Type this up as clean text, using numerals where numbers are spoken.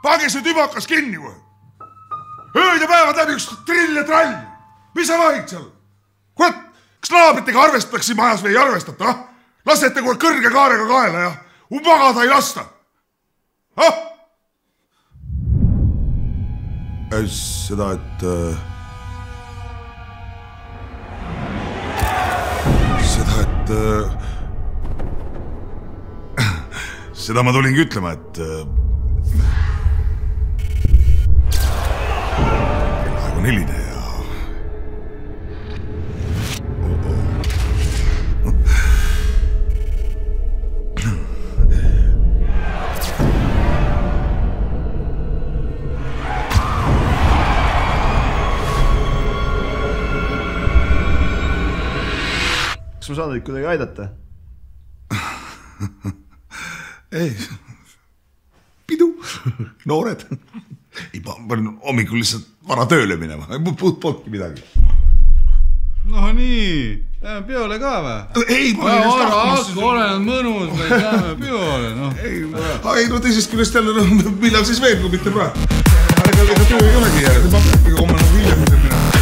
Pange see tübakas kinni või? Ööd ja päevad läbi üks trill ja trall. Mis sa vahid seal? Kurat, kas naabritega arvestatakse majas või ei arvestata? Lasete kohe kõrge kaarega kaela ja magada ei lasta. Seda, Seda ma tulingi ütlema, et kellaaeg on hiline ja Kas ma saan teid kuidagi aidata? Ei, pidu, noored. Ma panin hommikul lihtsalt vara tööle minema, polnudki midagi. No nii, läheme peole ka või? Ei, ma olin just lahkumas. Olen mõnus, me läheme peole. Ei, no teisest küljest jälle, millal siis veel, kui mitte praegu. Ega töö ei olegi järjest, ma pean ikka homme hiljem minema.